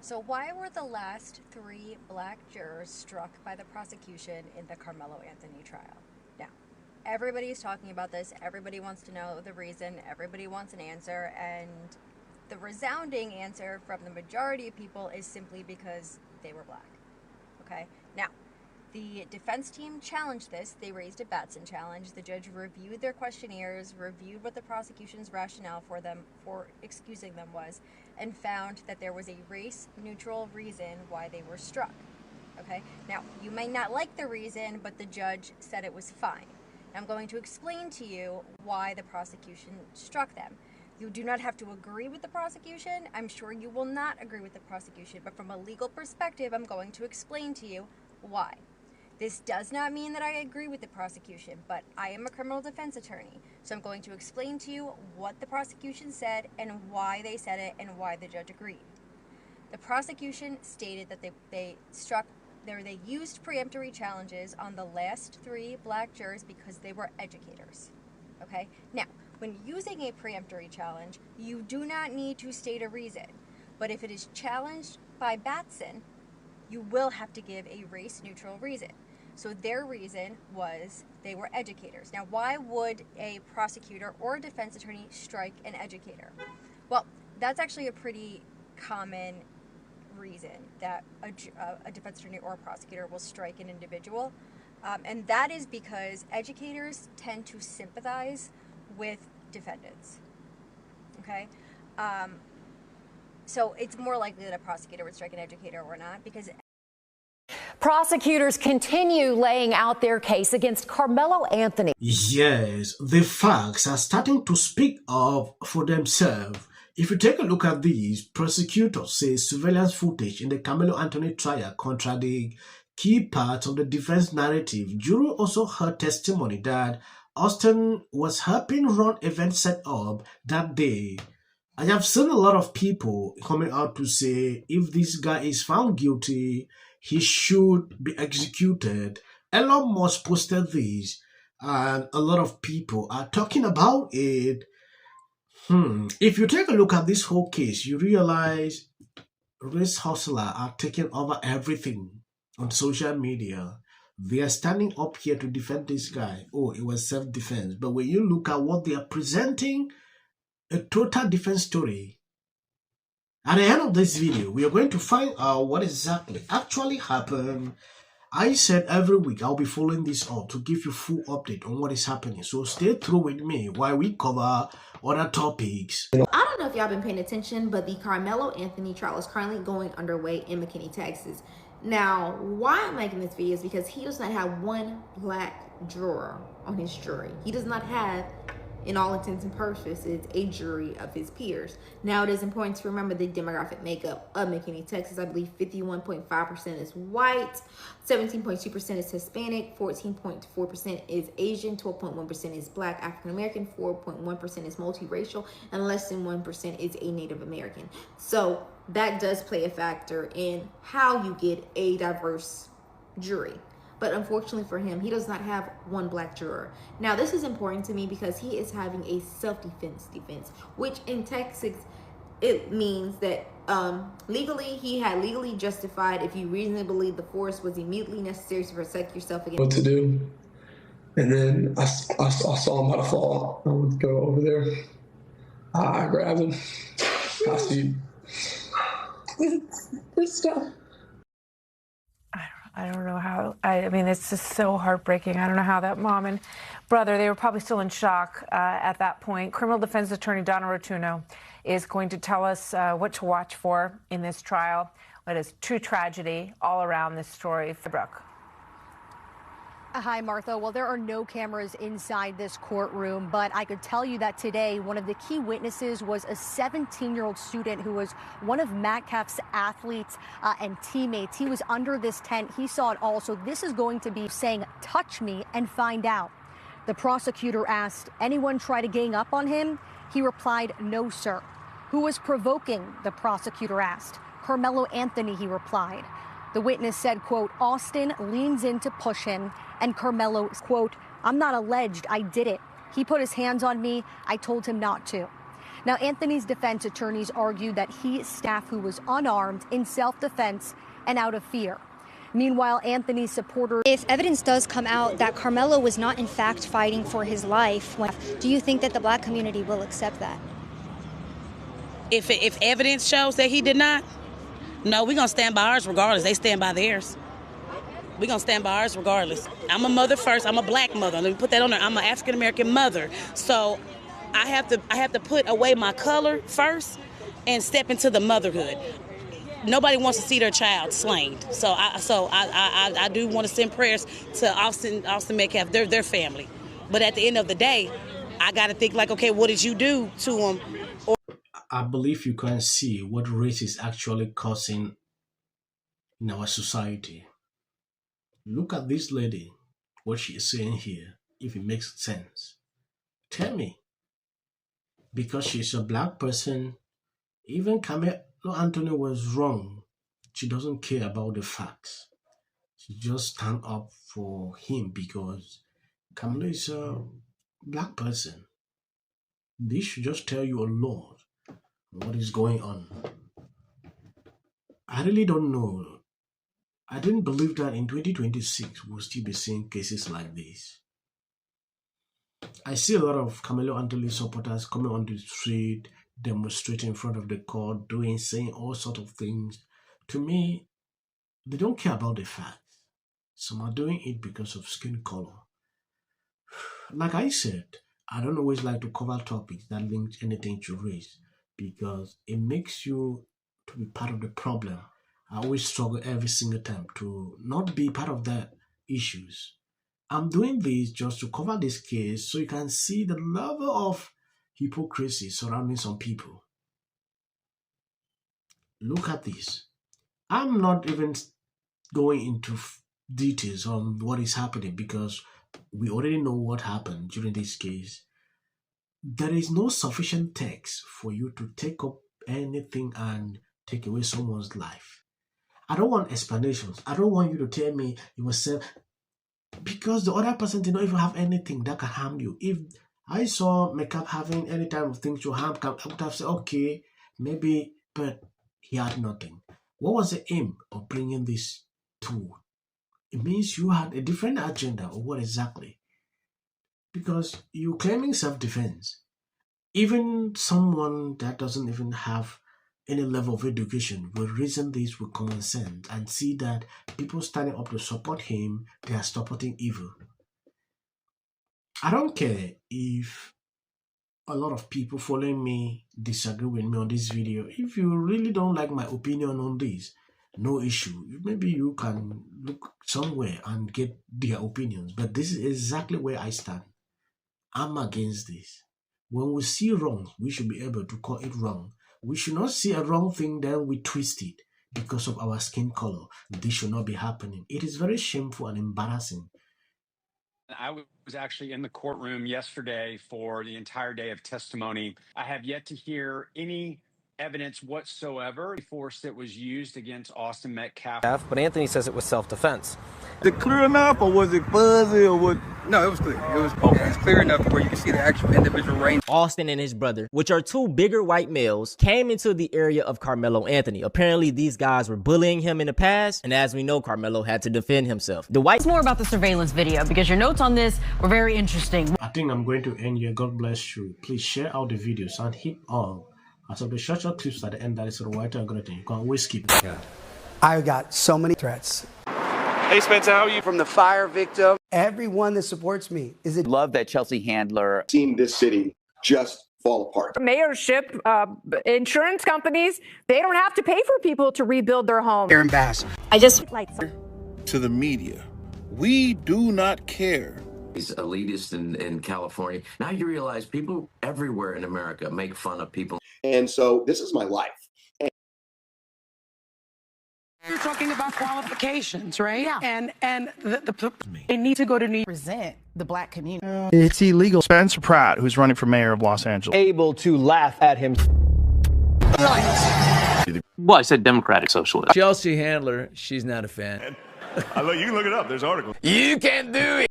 So why were the last 3 black jurors struck by the prosecution in the Karmelo Anthony trial? Now, everybody's talking about this. Everybody wants to know the reason. Everybody wants an answer. And the resounding answer from the majority of people is simply because they were black. Okay? Now, the defense team challenged this. They raised a Batson challenge. The judge reviewed their questionnaires, reviewed what the prosecution's rationale for excusing them was, and found that there was a race-neutral reason why they were struck. Okay? Now, you may not like the reason, but the judge said it was fine. I'm going to explain to you why the prosecution struck them. You do not have to agree with the prosecution. I'm sure you will not agree with the prosecution, but from a legal perspective, I'm going to explain to you why. This does not mean that I agree with the prosecution, but I am a criminal defense attorney, so I'm going to explain to you what the prosecution said and why they said it and why the judge agreed. The prosecution stated that they used preemptory challenges on the last 3 black jurors because they were educators. Okay? Now, when using a preemptory challenge, you do not need to state a reason, but if it is challenged by Batson, you will have to give a race-neutral reason. So their reason was they were educators. Now, why would a prosecutor or a defense attorney strike an educator? Well, that's actually a pretty common reason that a defense attorney or a prosecutor will strike an individual. And that is because educators tend to sympathize with defendants. Okay? So it's more likely that a prosecutor would strike an educator or not, because prosecutors continue laying out their case against Karmelo Anthony. Yes, the facts are starting to speak up for themselves. If you take a look at these, prosecutors say surveillance footage in the Karmelo Anthony trial contradict key parts of the defense narrative. Jury also heard testimony that Austin was helping run events set up that day. I have seen a lot of people coming out to say if this guy is found guilty, he should be executed. Elon Musk posted this, and a lot of people are talking about it. If you take a look at this whole case, you realize race hustlers are taking over everything on social media. They are standing up here to defend this guy. Oh, it was self-defense. But when you look at what they are presenting, a total different story. At the end of this video, we are going to find out what exactly actually happened. I said every week I'll be following this up to give you full update on what is happening. So stay through with me while we cover other topics. I don't know if y'all been paying attention, but the Karmelo Anthony trial is currently going underway in McKinney, Texas. Now, why I'm making this video is because he does not have one black juror on his jury. He does not have, in all intents and purposes, a jury of his peers. Now, it is important to remember the demographic makeup of McKinney, Texas. I believe 51.5% is white, 17.2% is Hispanic, 14.4% is Asian, 12.1% is Black African American, 4.1% is multiracial, and less than 1% is a Native American. So that does play a factor in how you get a diverse jury. But unfortunately for him, he does not have one black juror. Now, this is important to me because he is having a self-defense defense, which in Texas, it means that legally, he had legally justified if you reasonably believe the force was immediately necessary to protect yourself against what to do. And then I saw him about to fall. I would go over there. I grabbed him. I see. It's tough. I don't know how, I mean, it's just so heartbreaking. I don't know how that mom and brother, they were probably still in shock at that point. Criminal defense attorney Donna Rotuno is going to tell us what to watch for in this trial. It is true tragedy all around this story. Brooke. Hi, Martha. Well, there are no cameras inside this courtroom, but I could tell you that today one of the key witnesses was a 17-year-old student who was one of Metcalf's athletes and teammates. He was under this tent. He saw it all. So this is going to be saying, touch me and find out. The prosecutor asked, anyone try to gang up on him? He replied, no, sir. Who was provoking? The prosecutor asked. Karmelo Anthony, he replied. The witness said, quote, Austin leans in to push him, and Karmelo, quote, I'm not alleged, I did it. He put his hands on me, I told him not to. Now, Anthony's defense attorneys argued that he staff who was unarmed in self-defense and out of fear. Meanwhile, Anthony's supporters... If evidence does come out that Karmelo was not in fact fighting for his life, do you think that the black community will accept that? If evidence shows that he did not, no, we're going to stand by ours regardless. They stand by theirs. We're going to stand by ours regardless. I'm a mother first. I'm a black mother. Let me put that on there. I'm an African-American mother. So I have to put away my color first and step into the motherhood. Nobody wants to see their child slain. So I do want to send prayers to Austin Metcalf, their family. But at the end of the day, I got to think like, okay, what did you do to him? I believe you can see what race is actually causing in our society. Look at this lady, what she is saying here, if it makes sense. Tell me, because she's a black person, even Karmelo Anthony was wrong. She doesn't care about the facts. She just stand up for him because Karmelo is a black person. This should just tell you a lot what is going on. I really don't know. I didn't believe that in 2026 we'll still be seeing cases like this. I see a lot of Karmelo Anthony supporters coming on the street, demonstrating in front of the court, saying all sorts of things. To me, they don't care about the facts. Some are doing it because of skin color. Like I said, I don't always like to cover topics that link anything to race because it makes you to be part of the problem. I always struggle every single time to not be part of the issues. I'm doing this just to cover this case so you can see the level of hypocrisy surrounding some people. Look at this. I'm not even going into details on what is happening because we already know what happened during this case. There is no sufficient text for you to take up anything and take away someone's life. I don't want explanations. I don't want you to tell me it was self, because the other person did not even have anything that can harm you. If I saw Metcalf having any type of thing to harm, I would have said, okay, maybe, but he had nothing. What was the aim of bringing this tool? It means you had a different agenda, or what exactly? Because you're claiming self-defense. Even someone that doesn't even have any level of education will reason this with common sense and see that people standing up to support him, they are supporting evil. I don't care if a lot of people following me disagree with me on this video. If you really don't like my opinion on this, no issue. Maybe you can look somewhere and get their opinions. But this is exactly where I stand. I'm against this. When we see wrong, we should be able to call it wrong. We should not see a wrong thing, then we twist it because of our skin color. This should not be happening. It is very shameful and embarrassing. I was actually in the courtroom yesterday for the entire day of testimony. I have yet to hear any evidence whatsoever force that was used against Austin Metcalf. But Anthony says it was self-defense. Is it clear enough, or was it fuzzy, or what? No, it was clear. It was okay. It's clear enough where you can see the actual individual range. Austin and his brother, which are two bigger white males, came into the area of Karmelo Anthony. Apparently, these guys were bullying him in the past, and as we know, Karmelo had to defend himself. The white... More about the surveillance video, because your notes on this were very interesting. I think I'm going to end here. God bless you. Please share out the videos and hit all. As of the short clips at the end, that is the white and great. You can always skip it. I got so many threats. Hey Spencer, how are you? From the fire victim. Everyone that supports me is it. Love that Chelsea Handler. Seen this city just fall apart. Mayorship, insurance companies, they don't have to pay for people to rebuild their homes. Aaron Bass. I just to the media, we do not care. He's elitist in California. Now you realize people everywhere in America make fun of people. And so this is my life. You're talking about qualifications, right? Yeah. And they need to go to New York. Present the black community. It's illegal. Spencer Pratt, who's running for mayor of Los Angeles, able to laugh at him. Well, I said Democratic Socialist. Chelsea Handler, she's not a fan. You can look it up. There's articles. You can do it.